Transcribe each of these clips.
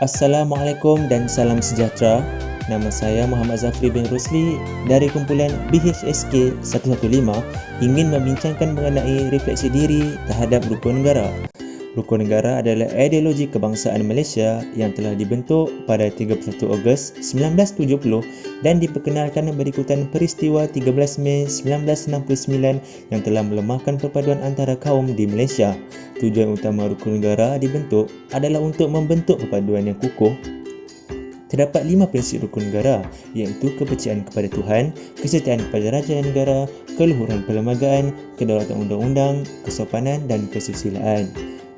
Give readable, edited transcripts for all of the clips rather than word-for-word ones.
Assalamualaikum dan salam sejahtera. Nama saya Muhammad Zafri bin Rusli dari kumpulan BHSK 115 ingin membincangkan mengenai refleksi diri terhadap rukun negara. Rukun negara adalah ideologi kebangsaan Malaysia yang telah dibentuk pada 31 Ogos 1970 dan diperkenalkan berikutan peristiwa 13 Mei 1969 yang telah melemahkan perpaduan antara kaum di Malaysia. Tujuan utama rukun negara dibentuk adalah untuk membentuk perpaduan yang kukuh. Terdapat 5 prinsip rukun negara, iaitu kepercayaan kepada Tuhan, kesetiaan kepada raja dan negara, keluhuran perlembagaan, kedaulatan undang-undang, kesopanan dan kesusilaan.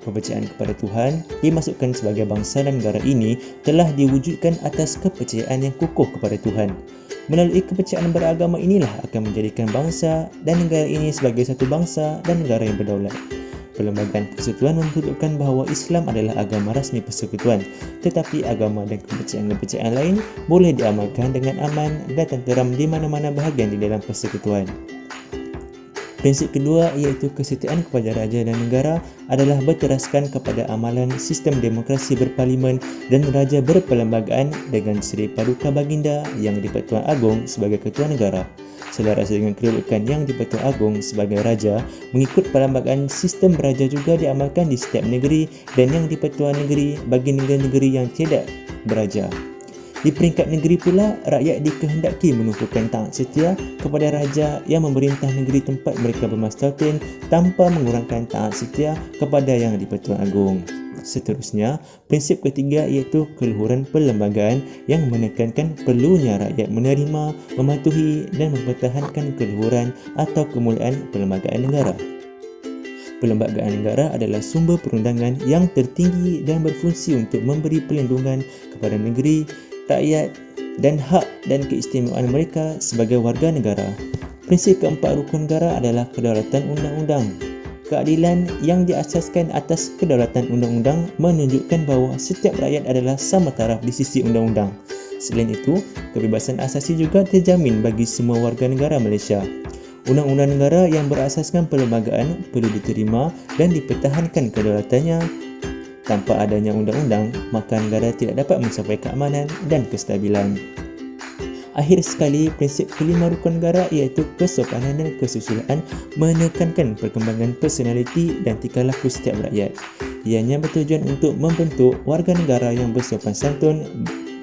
Kepercayaan kepada Tuhan dimasukkan sebagai bangsa dan negara ini telah diwujudkan atas kepercayaan yang kukuh kepada Tuhan. Melalui kepercayaan beragama inilah akan menjadikan bangsa dan negara ini sebagai satu bangsa dan negara yang berdaulat. Perlembagaan Persekutuan menunjukkan bahawa Islam adalah agama rasmi persekutuan, tetapi agama dan kepercayaan-kepercayaan lain boleh diamalkan dengan aman dan tenteram di mana-mana bahagian di dalam persekutuan. Prinsip kedua iaitu kesetiaan kepada raja dan negara adalah berteraskan kepada amalan sistem demokrasi berparlimen dan raja berperlembagaan dengan Seri Paduka Baginda yang di-Pertuan Agong sebagai ketua negara. Selaras dengan kedudukan yang di-Pertuan Agong sebagai raja, mengikut perlembagaan sistem beraja juga diamalkan di setiap negeri dan yang di-Pertuan negeri bagi negeri-negeri yang tidak beraja. Di peringkat negeri pula, rakyat dikehendaki menumpukan taat setia kepada raja yang memerintah negeri tempat mereka bermasyarakat tanpa mengurangkan taat setia kepada yang di-Pertuan Agong. Seterusnya, prinsip ketiga iaitu keluhuran perlembagaan yang menekankan perlunya rakyat menerima, mematuhi dan mempertahankan keluhuran atau kemuliaan perlembagaan negara. Perlembagaan negara adalah sumber perundangan yang tertinggi dan berfungsi untuk memberi perlindungan kepada negeri, rakyat dan hak dan keistimewaan mereka sebagai warga negara. Prinsip keempat rukun negara adalah kedaulatan undang-undang. Keadilan yang diasaskan atas kedaulatan undang-undang menunjukkan bahawa setiap rakyat adalah sama taraf di sisi undang-undang. Selain itu, kebebasan asasi juga terjamin bagi semua warga negara Malaysia. Undang-undang negara yang berasaskan perlembagaan perlu diterima dan dipertahankan kedaulatannya. Tanpa adanya undang-undang, maka negara tidak dapat mencapai keamanan dan kestabilan. Akhir sekali, prinsip kelima rukun negara iaitu kesopanan dan kesusilaan menekankan perkembangan personaliti dan tingkah laku setiap rakyat. Ianya bertujuan untuk membentuk warga negara yang bersopan santun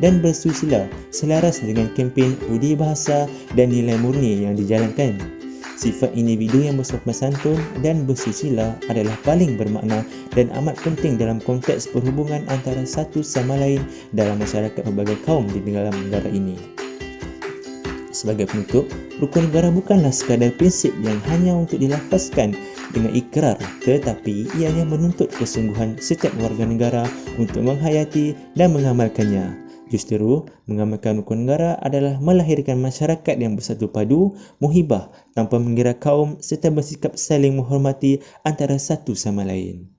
dan bersusila selaras dengan kempen budi bahasa dan nilai murni yang dijalankan. Sifat individu yang bersopan santun dan bersusila adalah paling bermakna dan amat penting dalam konteks perhubungan antara satu sama lain dalam masyarakat berbagai kaum di dalam negara ini. Sebagai penutup, rukun negara bukanlah sekadar prinsip yang hanya untuk dilafazkan dengan ikrar, tetapi ianya menuntut kesungguhan setiap warga negara untuk menghayati dan mengamalkannya. Justru, mengamalkan rukun negara adalah melahirkan masyarakat yang bersatu padu, muhibah tanpa mengira kaum serta bersikap saling menghormati antara satu sama lain.